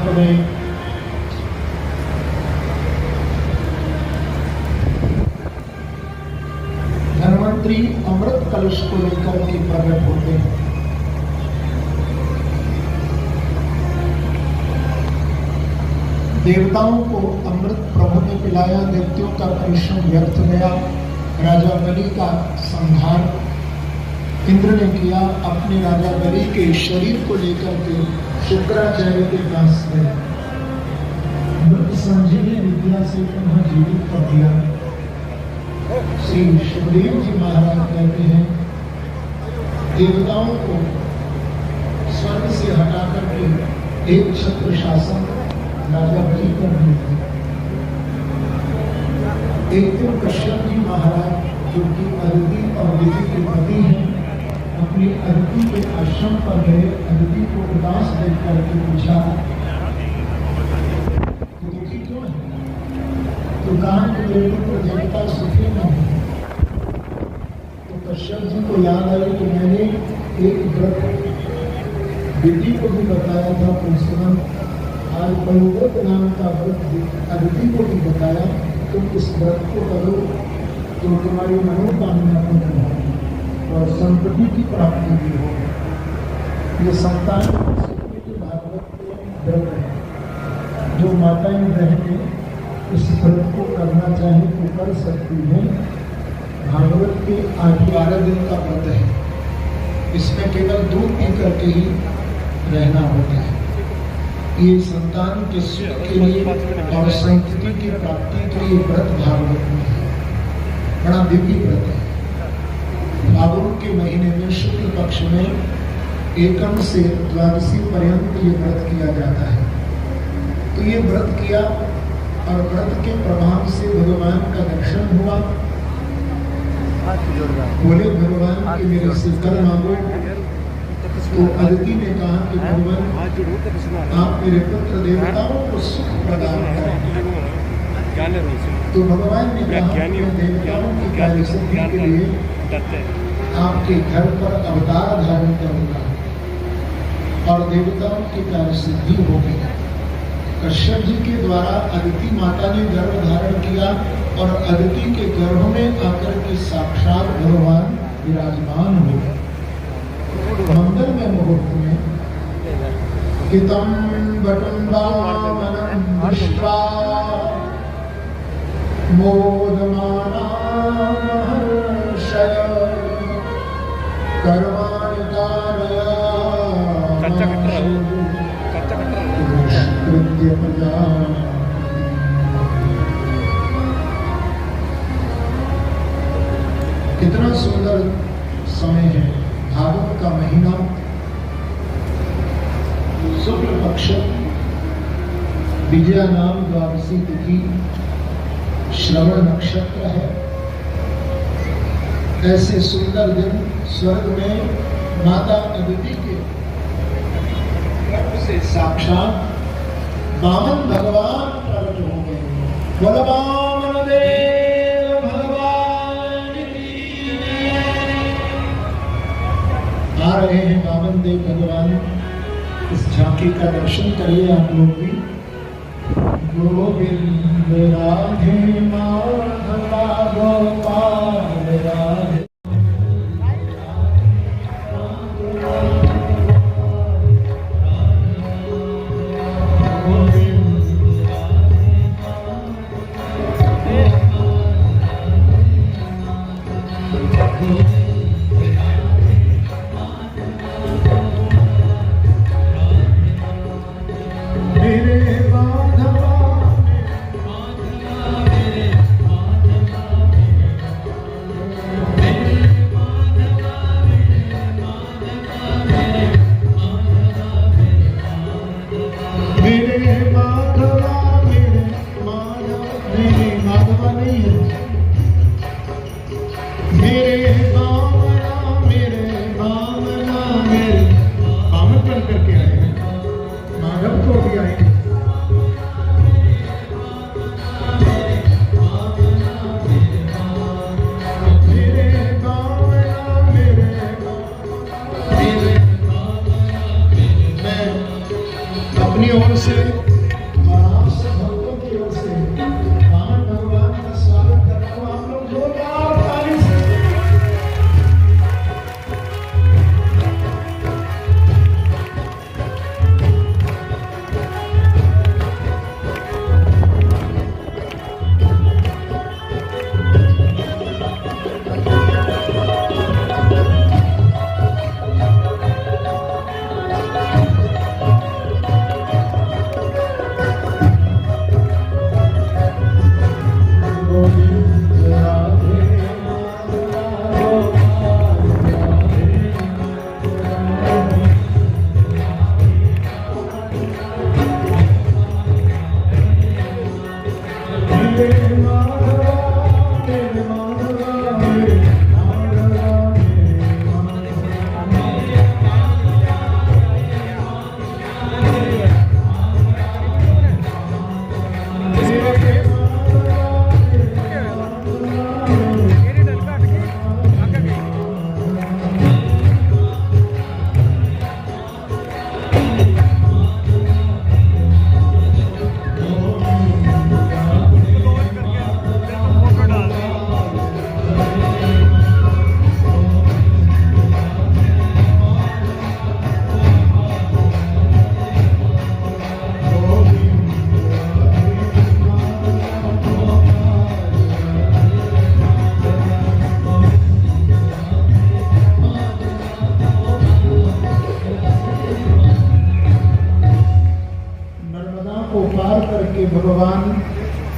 अंत में धन्वंतरी अमृत कलश को लेकर के प्रकट होते हैं। देवताओं को अमृत प्रभु ने पिलाया, दैत्यों का परिश्रम व्यर्थ गया, राजा बलि का संहार इंद्र ने किया। अपने राजा बलि के शरीर को लेकर के शुक्राचार्य के पास गए, मृत संजीवनी विद्या से पुनः जीवित कर दिया। श्री सुखदेव जी महाराज कहते हैं, देवताओं को स्वर्ग से हटा करके एक छत्र शासन राजा बलि कर दिए। एक दिन कश्यप जी महाराज, जो कि अदिति और दिति के पति हैं, अपनी अदिति के आश्रम पर गए। अदिति को उदास देख करके पूछा, दुखी क्यों है? तो कहा कि मेरे पुत्र देवता सुखी न हो। तो कश्यप जी को याद आई कि मैंने एक व्रत दिति को भी बताया था, पुष्करम। आज पलुव्रत नाम का व्रत अदिति को भी बताया, तुम इस व्रत को करो तो तुम्हारी मनोकामना पूर्ण होगी और संपत्ति की प्राप्ति भी होगी। ये संतान के भागवत के व्रत है। जो माताएं बहनें इस व्रत को करना चाहें तो कर सकती हैं। भागवत के 8-12 दिन का व्रत है। इसमें केवल दूध पी करके ही रहना होता है। ये संतान के सुख के लिए और संतति की प्राप्ति के लिए व्रत भागवत में है। बड़ा दिव्य व्रत है। फागुन के महीने में शुक्ल पक्ष में एकम से द्वादशी पर्यंत ये व्रत किया जाता है। तो ये व्रत किया और व्रत के प्रभाव से भगवान का दर्शन हुआ। बोले भगवान कि मेरे से कर मांगो। तो अदिति ने कहा कि भगवान आप मेरे पुत्र देवताओं को सुख प्रदान करें। तो भगवान ने कहा कि देवताओं की कार्य सिद्धि के लिए आपके घर पर अवतार धारण करूंगा और देवताओं की कार्य सिद्धि होगी। कश्यप जी के द्वारा अदिति माता ने गर्भ धारण किया और अदिति के गर्भ में आकर के साक्षात भगवान विराजमान हुए। मंगल में मुहूर्त में हितम बटुंबावनं दृष्ट्वा मोदमाना महर्षय कर्माणि कारयामि प्रजा। कितना सुंदर समय है। भागवत का महीना शुक्ल पक्ष, विजया नाम द्वादशी तिथि, श्रवण नक्षत्र है। ऐसे सुंदर दिन स्वर्ग में माता अदिति के गर्भ से साक्षात वामन भगवान प्रकट हो गए। बोल वामन देव भगवान की। आ रहे हैं वामन देव भगवान। इस झांकी का दर्शन करिए आप लोग भी। गोविंद राधे माधवा गोपाल राधे। अपनी ओर से करके भगवान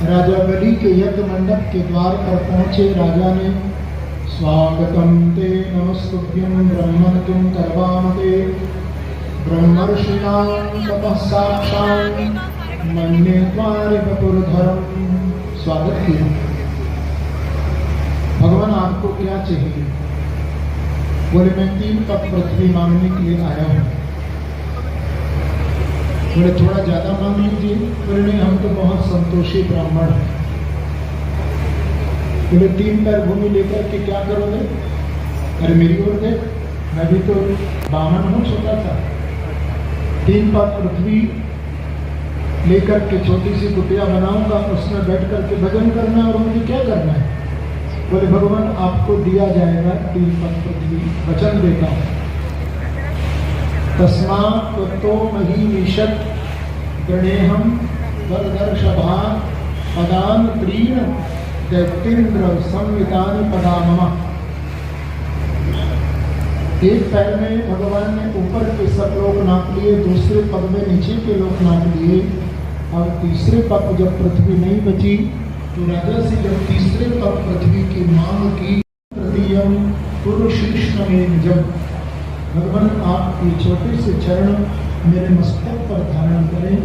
राजा बलि के यज्ञ मंडप के द्वार पर पहुंचे। राजा ने स्वागतम ते नमस्तुभ्यं ब्रह्मणतुं कर्वामते ब्रह्मर्षिणां तपः साक्षात् मन्ये त्वारि वपुर्धरम्। स्वागत किया। भगवान आपको क्या चाहिए? बोले मैं 3 कप पृथ्वी मांगने के लिए आया हूँ। बोले थोड़ा ज्यादा मांग लीजिए। बोले नहीं, हम तो बहुत संतोषी ब्राह्मण हैं। बोले 3 पैर भूमि लेकर के क्या करोगे? अरे मेरी ओर देख, मैं भी तो बामन हूँ, छोटा सा। 3 पात पृथ्वी लेकर के छोटी सी कुटिया बनाऊंगा, उसमें बैठ करके भजन करना है। और मुझे क्या करना है? बोले भगवान आपको दिया जाएगा 3 पात पृथ्वी, वचन देता हूँ। तस्मात् त्वत्तो महीमिषत् गणेहम् वरदर्शभा पदान प्रीण दैत्येन्द्र संवितानि पदा मम। एक पैर में भगवान ने ऊपर के सब लोग नाप लिए, दूसरे पग में नीचे के लोग नाप लिए, और तीसरे पग जब पृथ्वी नहीं बची तो राजा से जब तीसरे पग पृथ्वी की मांग की, तृतीयम पुरुषीष्ण में जब भगवान आपके छोटे से चरण मेरे मस्तक पर धारण करें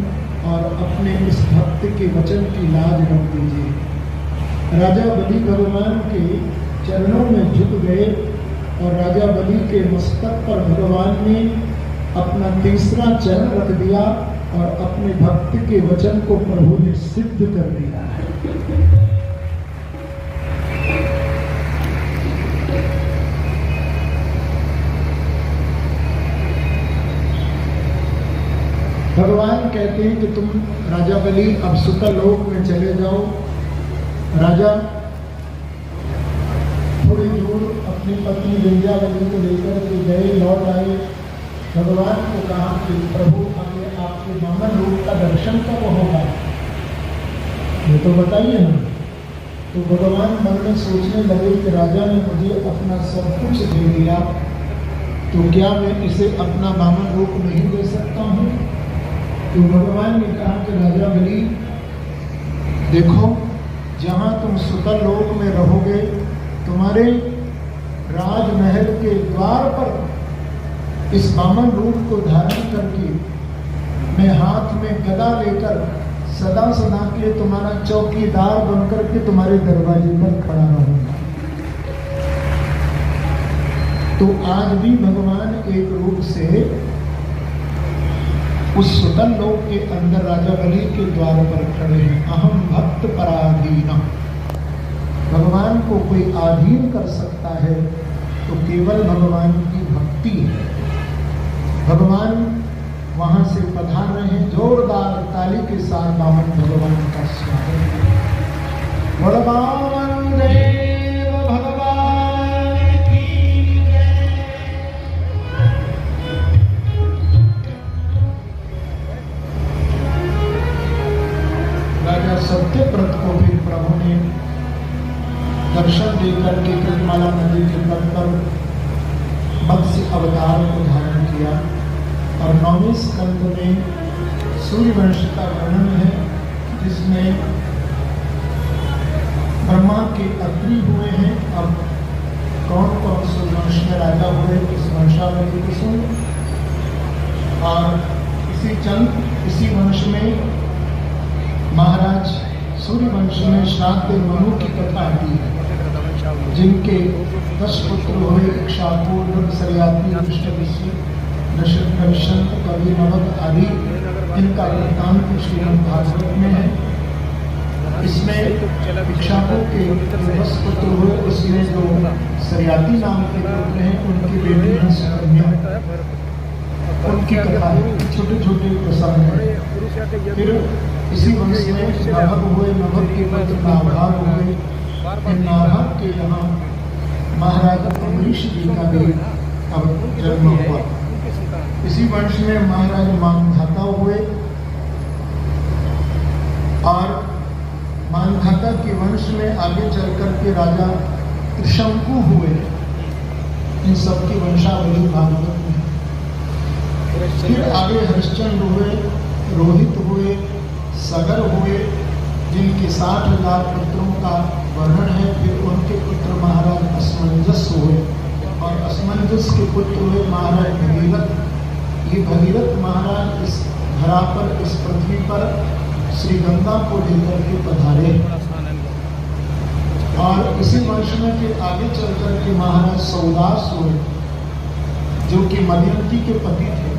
और अपने इस भक्त के वचन की लाज रख दीजिए। राजा बलि भगवान के चरणों में झुक गए और राजा बलि के मस्तक पर भगवान ने अपना तीसरा चरण रख दिया और अपने भक्त के वचन को प्रभु ने सिद्ध कर दिया है। भगवान कहते हैं कि तुम राजा बलि अब सुतलोक में चले जाओ। राजा थोड़ी दूर अपनी पत्नी विंध्यावली को लेकर के गए, लौट आए। भगवान को कहा कि प्रभु हमें आपके वामन रूप का दर्शन कब होगा, ये तो बताइए ना। तो भगवान मन में सोचने लगे कि राजा ने मुझे अपना सब कुछ दे दिया, तो क्या मैं इसे अपना वामन रूप नहीं दे सकता हूँ? तो भगवान ने कहा कि राजा बलि देखो, जहाँ तुम सुतल लोक में रहोगे, तुम्हारे राजमहल के द्वार पर इस वामन रूप को धारण करके मैं हाथ में गदा लेकर सदा सदा के तुम्हारा चौकीदार बनकर के तुम्हारे दरवाजे पर खड़ा रहूंगा। तो आज भी भगवान एक रूप से उस सुतल लोक के अंदर राजा बलि के द्वार पर खड़े हैं। अहम भक्त पराधीन। भगवान को कोई आधीन कर सकता है तो केवल भगवान की भक्ति है। भगवान वहां से पधार रहे हैं। जोरदार ताली के साथ वामन भगवान का स्वागत है। वामन देव भगवान की जय। राजा सत्यव्रत को भी प्रभु ने दर्शन देकर के कृतमाला नदी के तट पर मत्स्य अवतार को धारण किया। और 9वें स्कंद में सूर्यवंश का वर्णन है, जिसमें ब्रह्मा के अग्नि हुए हैं। अब कौन कौन सूर्यवंश में राजा हुए इस वंशावली को सुन। और इसी वंश में महाराज सूर्यवंश में श्राद्ध मनु की कथा आती है, जिनके 10 पुत्र हुए। इक्ष्वाकु, सरयाति, दृष्टविष्णु, नशंत, कवि, नवद आदि, इनका वृत्तांत श्रीमद् भागवत में है। इसमें इक्ष्वाकु के 10 पुत्र हुए, उसमें जो सरयाति नाम के पुत्र हैं, उनकी बेटी हैं सुकन्या, उनकी कथा है। छोटे छोटे प्रसंग हैं। फिर इसी वंश में नभग हुए, नभग के पुत्र नाभाग हुए। नाभाग के यहाँ महाराजा अम्बरीश जी का भी अब जन्म हुआ। इसी वंश में महाराज मानधाता हुए और मानधाता के वंश में आगे चल करके राजा त्रिशंकु हुए। इन सबकी वंशावली भागवत में। फिर आगे हरिश्चंद्र हुए, रोहित हुए, सगर हुए, जिनके 60,000 पुत्रों का वर्णन है। फिर उनके पुत्र महाराज असमंजस हुए और असमंजस के पुत्र हुए महाराज भगीरथ। ये भगीरथ महाराज इस धरा पर, इस पृथ्वी पर श्री गंगा को लेकर के पधारे और इसी वंश में फिर आगे चल करके महाराज सौदास हुए, जो कि मदयंती के पति थे।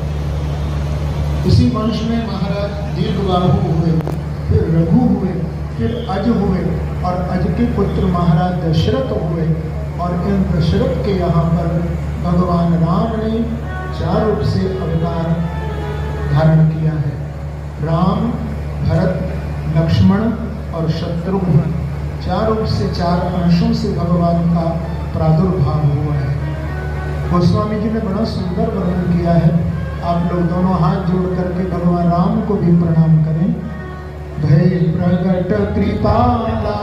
इसी वंश में महाराज दीर्घबाहु हुए, फिर रघु हुए, फिर अज हुए और अज के पुत्र महाराज दशरथ हुए। और इन दशरथ के यहाँ पर भगवान राम ने 4 रूप से अवतार धारण किया है। राम, भरत, लक्ष्मण और शत्रुघ्न 4 रूप से 4 अंशों से भगवान का प्रादुर्भाव हुआ है। गोस्वामी जी ने बड़ा सुंदर वर्णन किया है। आप लोग दोनों हाथ जोड़ करके भगवान राम को भी प्रणाम करें। भय प्रगट कृपाला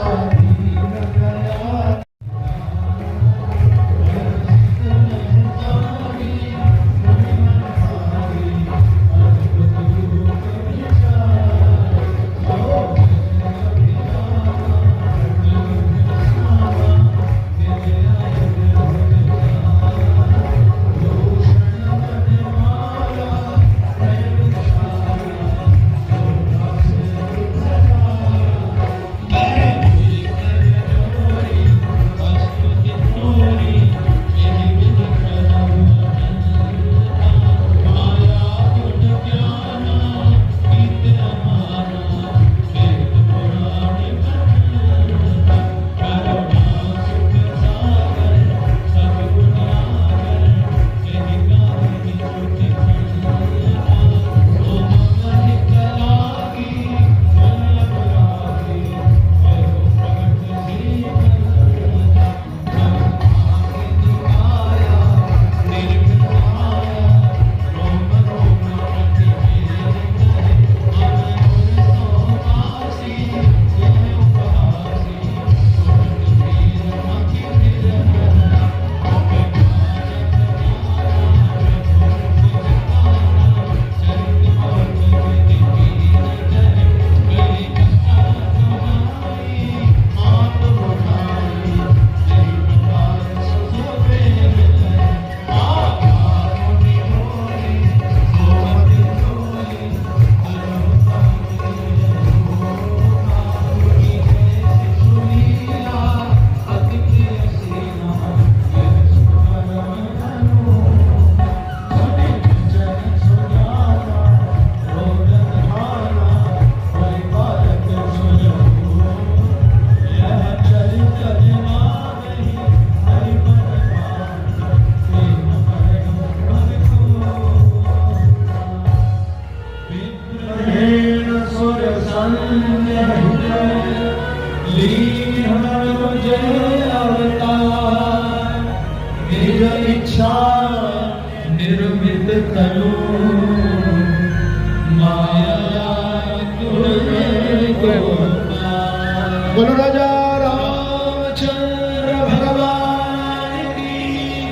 बोलो राजा रामचंद्र भगवान की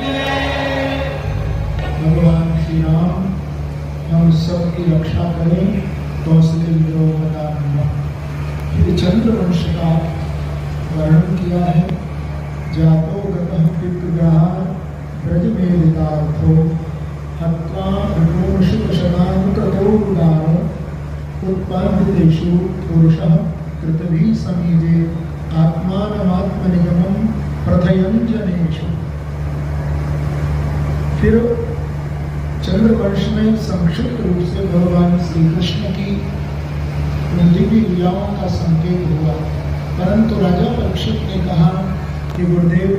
जय। भगवान श्री राम हम सबकी रक्षा करें। श्री चंद्रवंश का वर्णन किया है। जातो गतः पितृग्रहान् ब्रज में विदार्थो हत्वा विमोषितशतान् कृतो उदार उत्पादितेषु पुरुषः कृतभी समीजे आत्मानमात्मनियमं प्रथयन् जनेषु। फिर चंद्रवंश में संक्षिप्त रूप से भगवान श्री कृष्ण की दिव्य लीलाओं का संकेत हुआ, परंतु राजा परीक्षित ने कहा कि गुरुदेव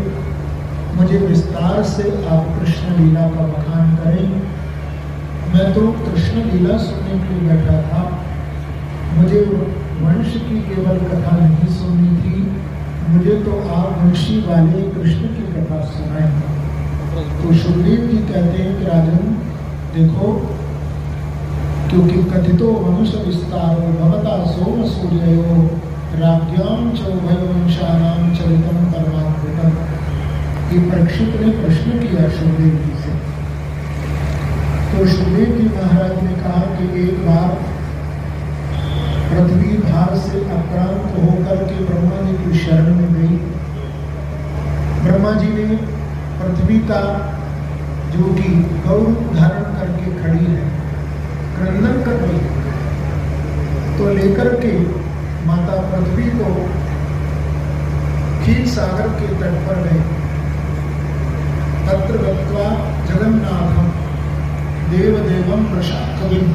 मुझे विस्तार से आप कृष्ण लीला का बखान करें। मैं तो कृष्ण लीला सुनने के लिए बैठा था, मुझे वंश की केवल कथा नहीं सुननी थी, मुझे तो आप वंशी वाले कृष्ण की कथा सुनाएं। तो सुखदेव जी कहते हैं कि राजन देखो, क्योंकि कथितो वंश विस्तारो भवता सोम सूर्यो राज्ञाम चौभय वंशानाम चरितम परमात्मतम। ये परीक्षित ने प्रश्न किया सुखदेव जी से। तो सुखदेव जी महाराज ने कहा कि एक बार पृथ्वी भार से आक्रांत होकर के ब्रह्मा जी की शरण में गई। ब्रह्मा जी ने पृथ्वी का जो कि गौर धारण करके खड़ी है, क्रंदन कर रही, तो लेकर के माता पृथ्वी को क्षीर सागर के तट पर गए। तत्र गत्वा जगन्नाथम देवदेवम प्रशाकविम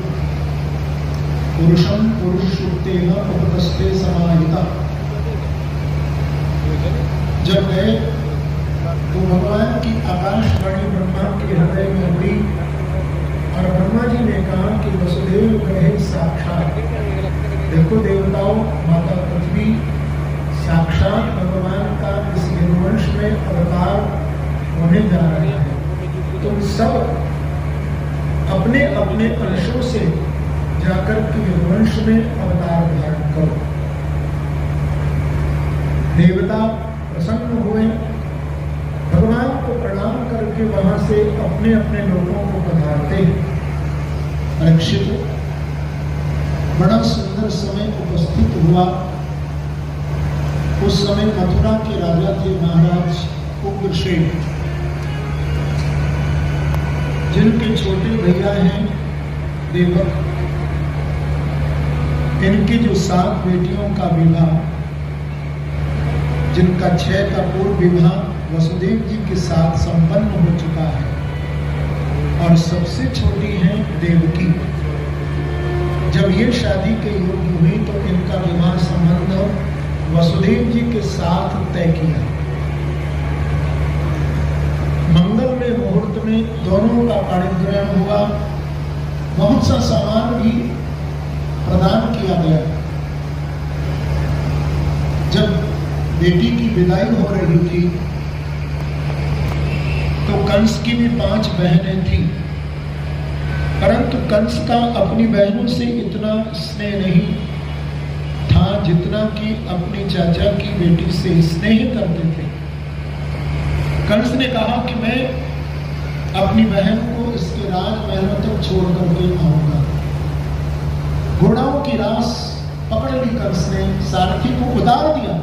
पुरुषम पुरुषोत्तेन उपतस्ते समाहिता। जब गए तो भगवान की आकाशवाणी ब्रह्मा के हृदय में हुई और ब्रह्मा जी ने कहा कि वसुदेव कहे साक्षात। देखो देवताओं, माता पृथ्वी साक्षात भगवान का इस यदुवंश में अवतार होने जा रहा है। तुम सब अपने अपने अंशों से जाकर के यदुवंश में अवतार धारण करो। देवता प्रसन्न हुए, भगवान को प्रणाम करके वहां से अपने अपने लोगों को पधारते। परीक्षित, बड़ा सुंदर समय उपस्थित हुआ। उस समय मथुरा के राजा थे महाराज उग्रसेन, जिनके छोटे भैया हैं देवक। इनकी जो 7 बेटियों का विवाह, जिनका 6 का पूर्व विवाह वसुदेव जी के साथ संपन्न हो चुका है और सबसे छोटी है देवकी। जब ये शादी के योग्य हुई तो इनका विवाह संबंध वसुदेव जी के साथ तय किया। मंगल में मुहूर्त में दोनों का पाणिग्रहण हुआ। बहुत सा सामान भी प्रदान किया गया। जब बेटी की विदाई हो रही थी तो कंस की भी 5 बहनें थी, परंतु कंस का अपनी बहनों से इतना स्नेह नहीं था जितना कि अपनी चाचा की बेटी से स्नेह करते थे। कंस ने कहा कि मैं अपनी बहन को इसके राजमहलों तक छोड़ करके आऊंगा। घोड़ाओं की रास पकड़ ली कंस ने, सारथी को उतार दिया।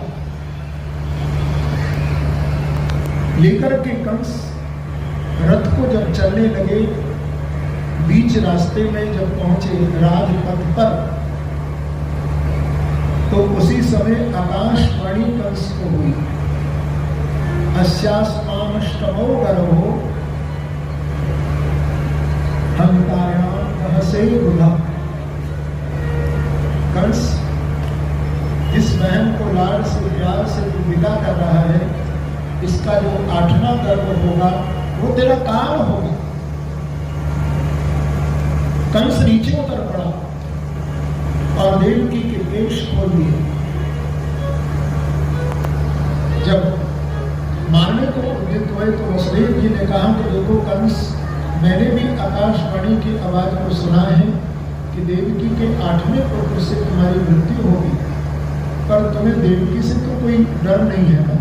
लेकर के कंस रथ को जब चलने लगे, बीच रास्ते में जब पहुंचे राजपथ पर, तो उसी समय आकाशवाणी कंस को हुई, अस्यास्मामष्टमो गर्भो हंतायां कहसे बुधा। कंस जिस बहन को लाड से प्यार से विदा कर रहा है, इसका जो 8वां गर्भ होगा वो तेरा काल होगा। कंस नीचे उतर पड़ा और देवकी के केश खोल दिए। जब मारने को उद्यत हुए तो वसुदेव जी ने कहा कि देखो कंस, मैंने भी आकाशवाणी की आवाज को सुना है कि देवकी के 8वें पुत्र से तुम्हारी मृत्यु होगी, पर तुम्हें देवकी से तो कोई डर नहीं है ना,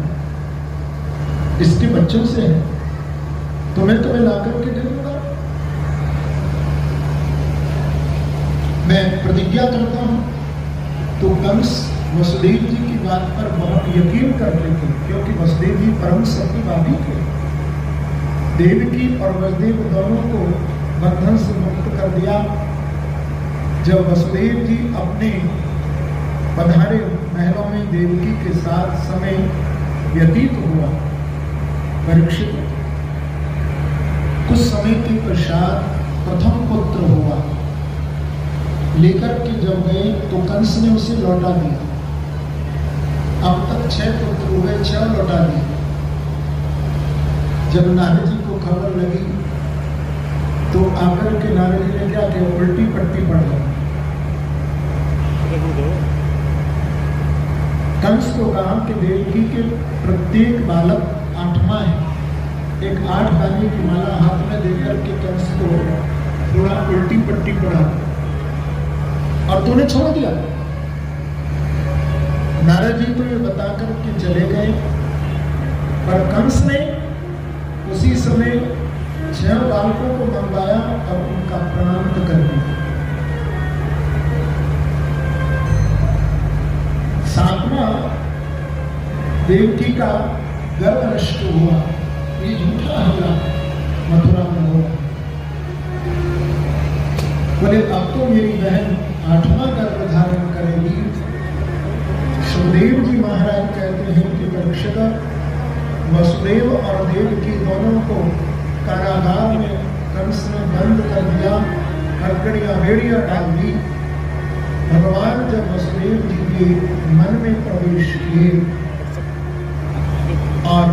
इसके बच्चों से है, तुम्हें ला करके दे दूंगा। मैं प्रतिज्ञा करता हूं। तो कंस वसुदेव जी की बात पर बहुत यकीन करते थे, क्योंकि वसुदेव जी परम सत्यवादी थे। देवकी और वसुदेव दोनों को बंधन से मुक्त कर दिया। जब वसुदेव जी अपने पधारे महलों में देवकी के साथ समय व्यतीत हुआ, परीक्षित कुछ समय के पश्चात प्रथम पुत्र हुआ। लेकर के जब गए तो कंस ने उसे लौटा दिया। अब तक 6 पुत्र हुए, 6 लौटा दिए। जब नारद जी को खबर लगी तो आकर के नारद जी ने क्या किया, उल्टी पट्टी पड़ गई। कंस को कहा कि देवकी के प्रत्येक बालक 8वां है, एक 8 दाने की माला हाथ में देकर के कंस को थोड़ा उल्टी पट्टी पड़ा और तूने छोड़ दिया। नारद जी तो ये बता करके चले गए, पर कंस ने उसी समय 6 बालकों को मंगवाया और उनका प्रणाम कर दिया। देवकी का गर्भ नष्ट हुआ, ये झूठा हमला मथुरा में हुआ। बोले अब तो मेरी बहन 8वां गर्भ धारण करेगी। सुखदेव जी महाराज कहते हैं कि परीक्षित वसुदेव और देवकी दोनों को कारागार में कंस ने बंद कर दिया, हथकड़ियां बेड़ियां डाल दी। भगवान जब वसुदेव जी के मन में प्रवेश किए और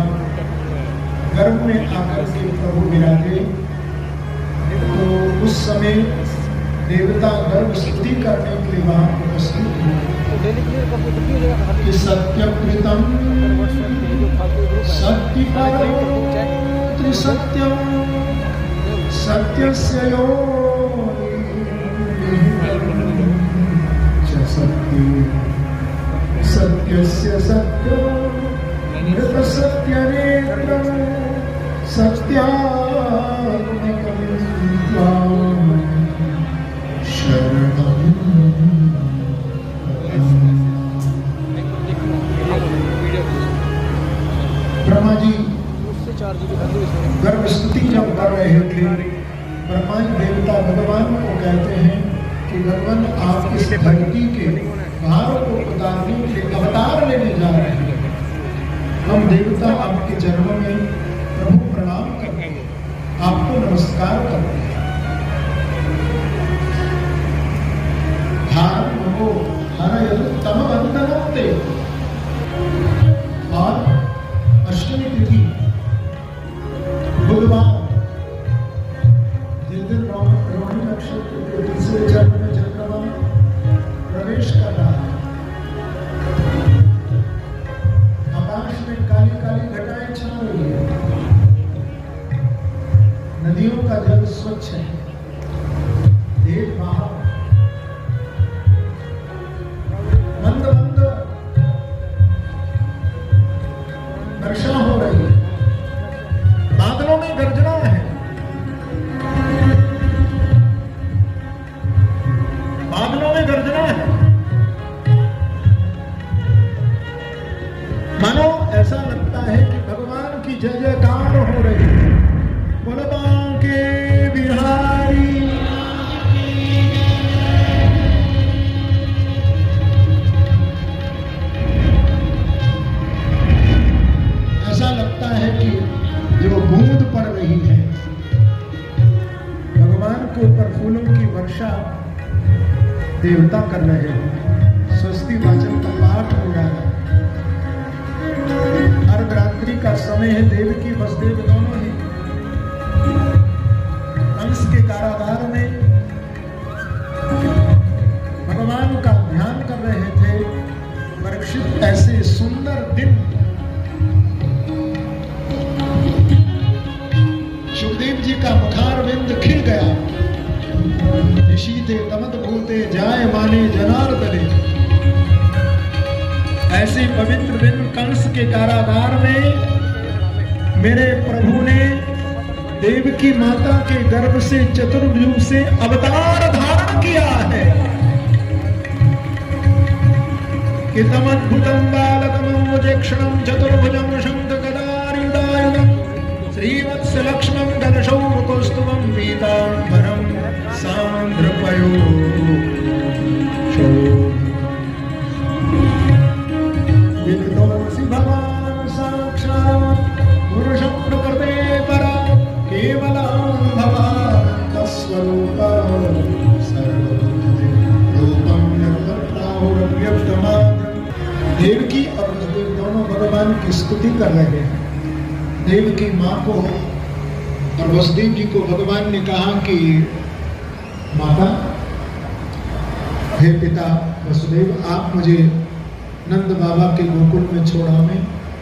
गर्भ में आकर के प्रभु विराजे, तो उस समय देवता गर्भ स्तुति करने के लिए वहां उपस्थित हुए। सत्यकृतम सत्यपरो त्रिसत्यम सत्यस्य सत्यस्य सत्यम मृत सत्यनेत्रम सत्यात्मकं त्वां शरणं। ब्रह्मा जी गर्भ स्तुति जब कर रहे थे, ब्रह्मा जी देवता भगवान को कहते हैं कि भगवान आप इस धरती के भार को उतारने के लिए अवतार लेने जा रहे हैं। हम देवता आपके जन्म में प्रभु प्रणाम करते हैं, आपको नमस्कार करते हैं। भार को तम बंधनों और अष्टमी तिथि बुधवार, जिस दिन रोहिणी नक्षत्र के तीसरे चरण में चंद्रमा प्रवेश कर रहा है, आकाश में काली काली घटाएं छा रही है, नदियों का जल स्वच्छ है, देव बाहर मंद मंद वर्षा हो रही है, बादलों में गर्जना है, बादलों में गर्जना है। मानो ऐसा लगता है कि भगवान की जय जयकार हो रही है। बलबां के बिहारी ऐसा लगता है कि जो बूंद पड़ रही है, भगवान के ऊपर फूलों की वर्षा देवता कर रहे हैं। स्वस्ति वाचन का पाठ हो रहा है। अर्धरात्रि का समय है, देवकी वसुदेव दोनों ही कंस के कारागार में भगवान का ध्यान कर रहे थे। परीक्षित ऐसे सुंदर दिन सुखदेव जी का मुखारविंद खिल गया। निशीते तमत भूते जाय माने जनार्दने, ऐसे पवित्र दिन कंस के कारागार में मेरे प्रभु ने देवकी माता के गर्भ से चतुर्भुज से अवतार धारण किया है। कि तमद्भुतं बालकमं वजेक्षणं चतुर्भुजं शंखगदायुधायुधं श्रीवत्सलक्ष्मं गणशौकौस्तुभं पीताम्बरं सान्द्रपयो भगवान साक्षात् पुरुषं प्रकृते परा केवलं भवान् स्वरूपं सर्वरूपं यत्तमात्रं। देवकी और वसुदेव दोनों भगवान की स्तुति कर रहे हैं। देवकी माँ को और वसुदेव जी को भगवान ने कहा कि माता, हे पिता वसुदेव, आप मुझे नंद बाबा के गोकुल में छोड़ावें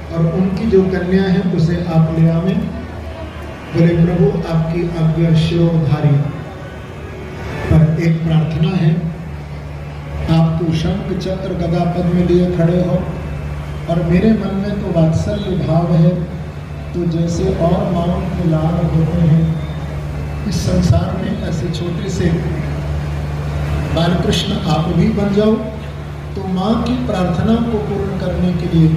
और उनकी जो कन्या है उसे आप ले आवें। बोले प्रभु आपकी आज्ञा शिरोधारी, पर एक प्रार्थना है, आप तो शंख चक्र गदा पद में लिए खड़े हो और मेरे मन में तो वात्सल्य भाव है, तो जैसे और माओं के लाल होते हैं इस संसार में, ऐसे छोटे से बालकृष्ण आप भी बन जाओ। तो माँ की प्रार्थना को पूर्ण करने के लिए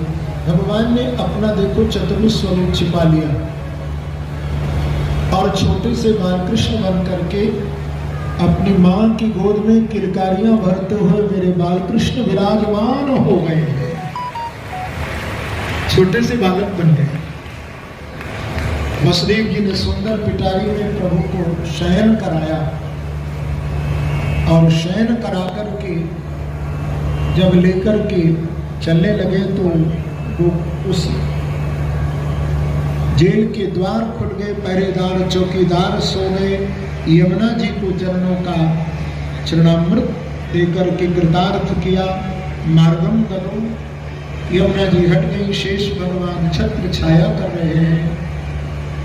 भगवान ने अपना देखो चतुर्थ स्वरूप छिपा लिया और छोटे से बालकृष्ण बन करके अपनी मां की गोद में किलकारियां भरते हुए मेरे बालकृष्ण विराजमान हो गए। छोटे से बालक बन गए। वसुदेव जी ने सुंदर पिटारी में प्रभु को शयन कराया और शयन करा करके जब लेकर के चलने लगे तो वो उस जेल के द्वार खुल गए, पहरेदार चौकीदार सो गए। यमुना जी को चरणों का चरणामृत देकर के कृतार्थ किया। मार्गम गलो, यमुना जी हट गई। शेष भगवान छत्र छाया कर रहे हैं,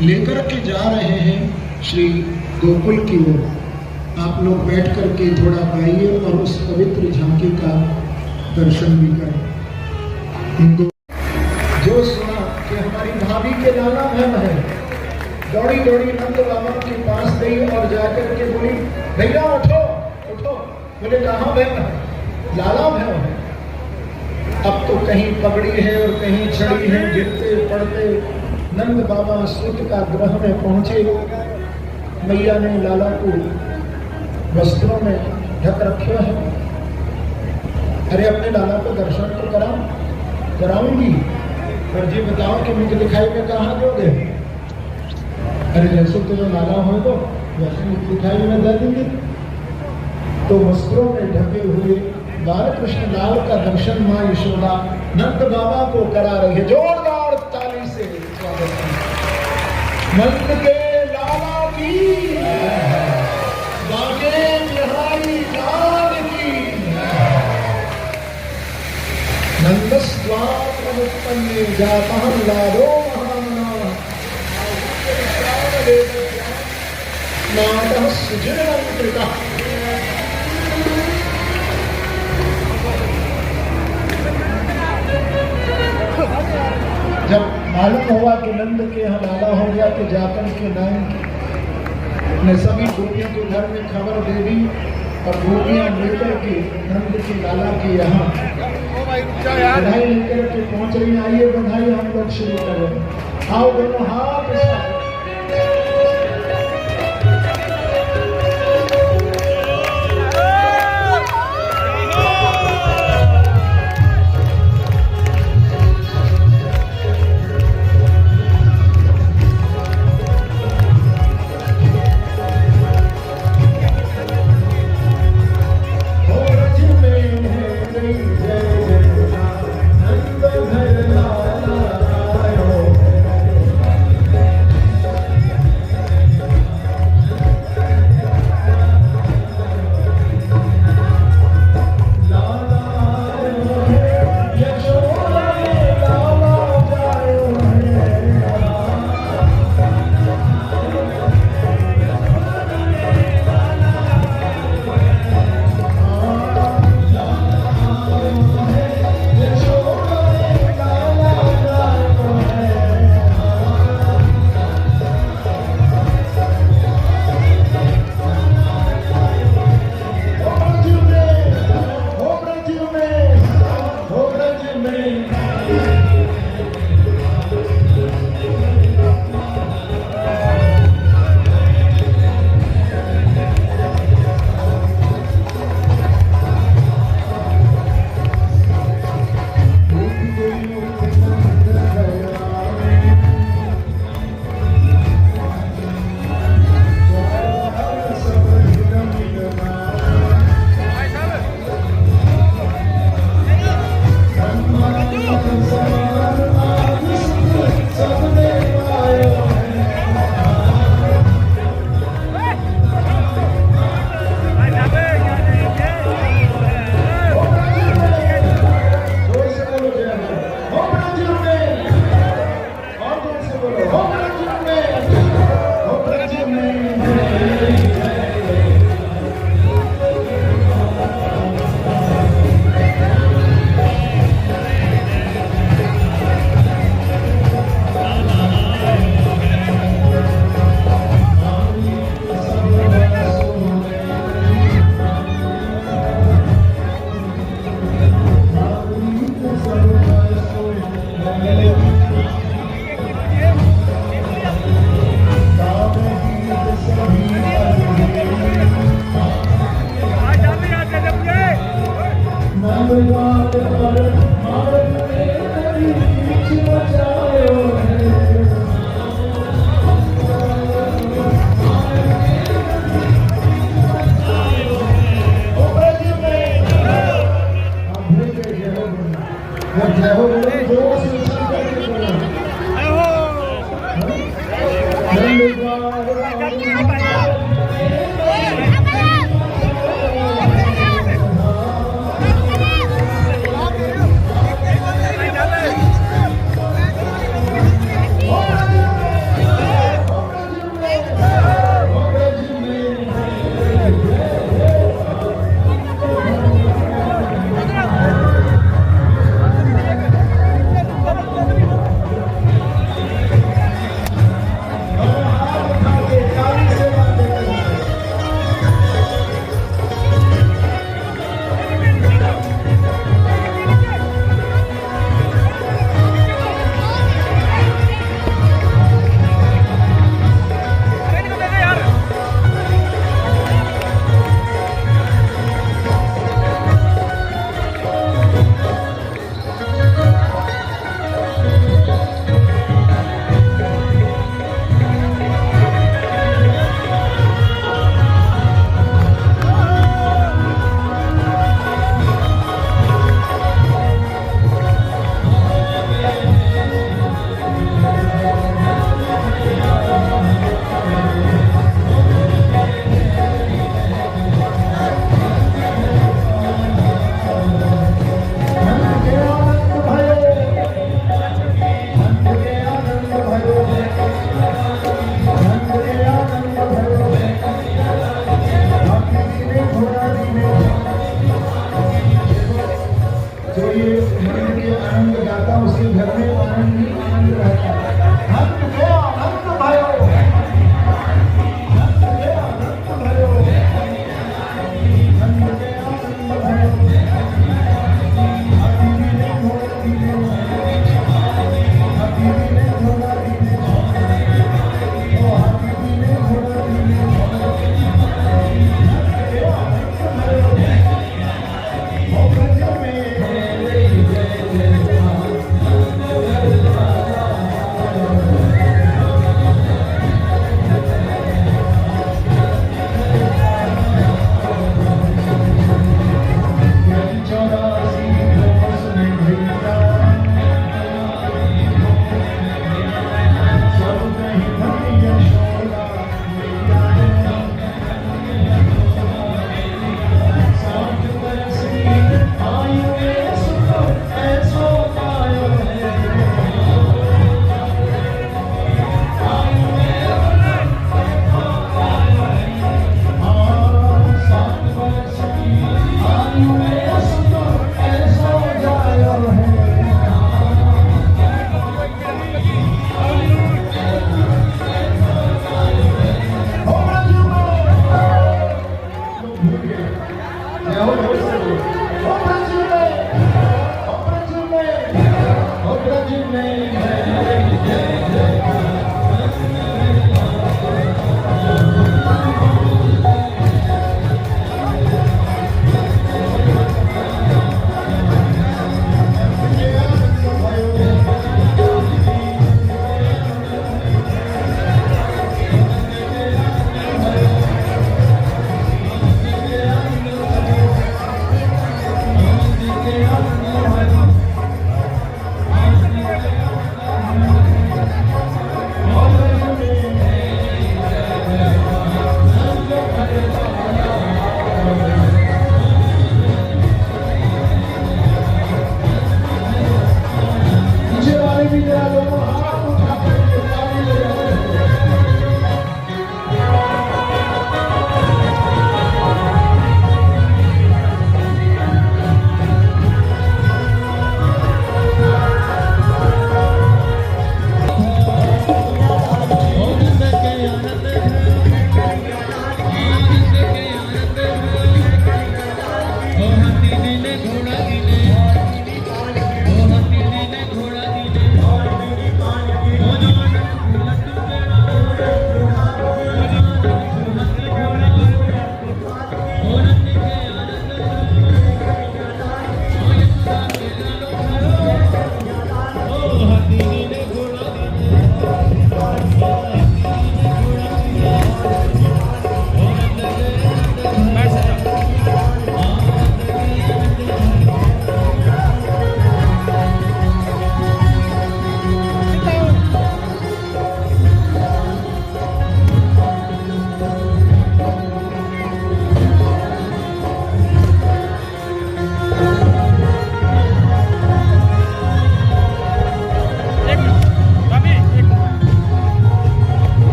लेकर के जा रहे हैं श्री गोकुल की ओर। आप लोग बैठ करके थोड़ा पाइए और उस पवित्र झांकी का दर्शन भी करें। जो सुना कि हमारी भाभी के लाला बहन है, दौड़ी दौड़ी नंद बाबा के पास गई और जाकर के बोली, भैया उठो उठो। बोले कहाँ बहन है? लाला बहन है। अब तो कहीं पगड़ी है और कहीं छड़ी है। गिरते पड़ते नंद बाबा सूत का ग्रह में पहुंचे। मैया ने लाला को वस्त्रों में ढक रखा है। अरे अपने लाला को दर्शन तो कराऊंगी, पर जी बताओ कि मुझे दिखाई में कहाँ दोगे? अरे जैसे तुम्हें लाला हो तो वैसे मुझे दिखाई में दे देंगे। तो वस्त्रों में ढके हुए बालकृष्ण लाल का दर्शन मां यशोदा नंद बाबा को करा रही है। जोरदार ताली से स्वागत है। नंद के लाला की, बाजे बिहारी लाल की। नंदस्वात्मनुत्पन्ने जातः लालो महामना, नाटः सुजनलंकृतः। जब मालूम हुआ कि नंद के यहाँ लाला हो गया तो जाकर के नायन ने सभी गोपियों के घर में खबर दे दी और गोपियां लेकर के नंद के लाला के यहाँ बधाई लेकर के पहुंच रही। आइए बधाई हम लोग शुरू करें। आओ दोनों हाथ उठाओ। जय हो बोलो, जोर से उछल करके बोलो।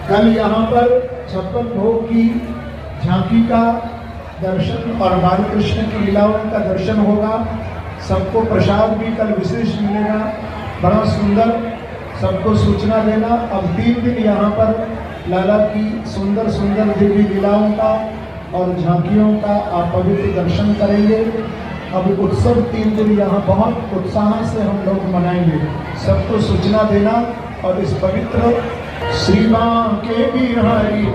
कल यहाँ पर 56 भोग की झांकी का दर्शन और बाल कृष्ण की लीलाओं का दर्शन होगा। सबको प्रसाद भी कल विशेष मिलेगा, बड़ा सुंदर। सबको सूचना देना। अब 3 दिन यहाँ पर लाला की सुंदर सुंदर दिव्य लीलाओं का और झांकियों का आप पवित्र दर्शन करेंगे। अब उत्सव 3 दिन यहाँ बहुत उत्साह से हम लोग मनाएंगे। सबको सूचना देना और इस पवित्र श्री मां के बिहारी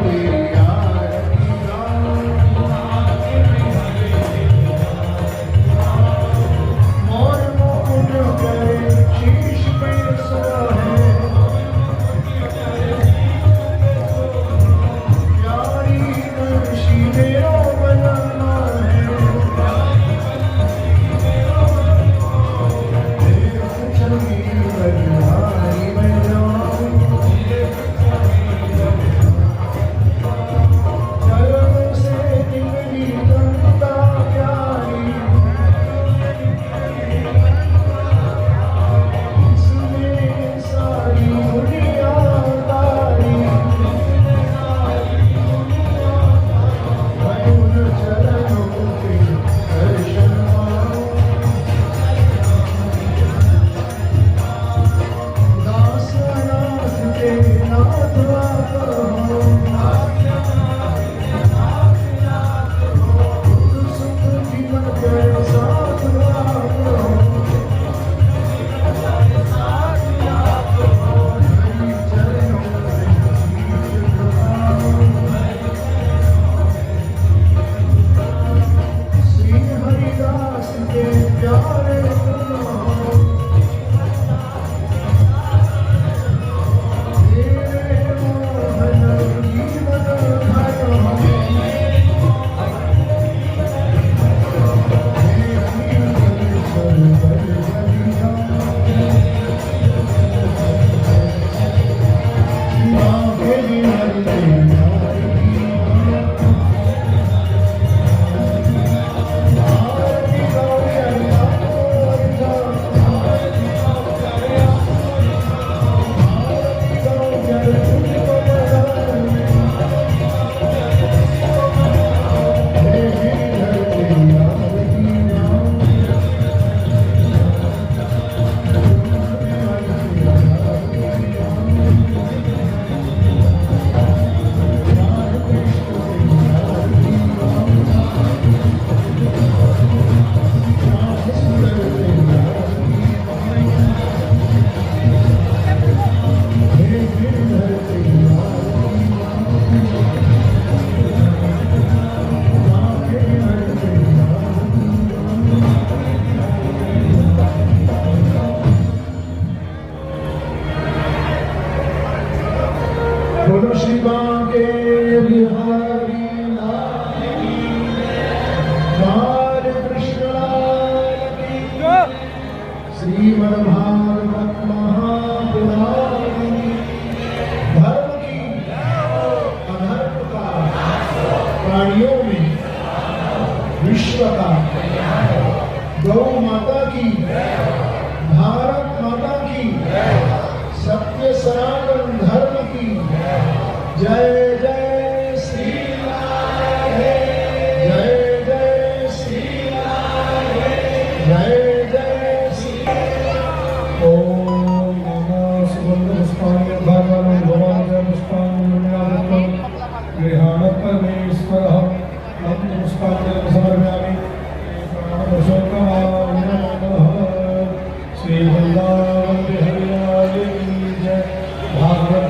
श्रीमद्भागवत महापुराण धर्म की अधर्म का प्राणियों में विश्व का गौ माता की भारत माता की सत्य सनातन धर्म की जय जय श्री राम जय जय श्री राम जय श्री वृंदावन बिहारी जय भागवत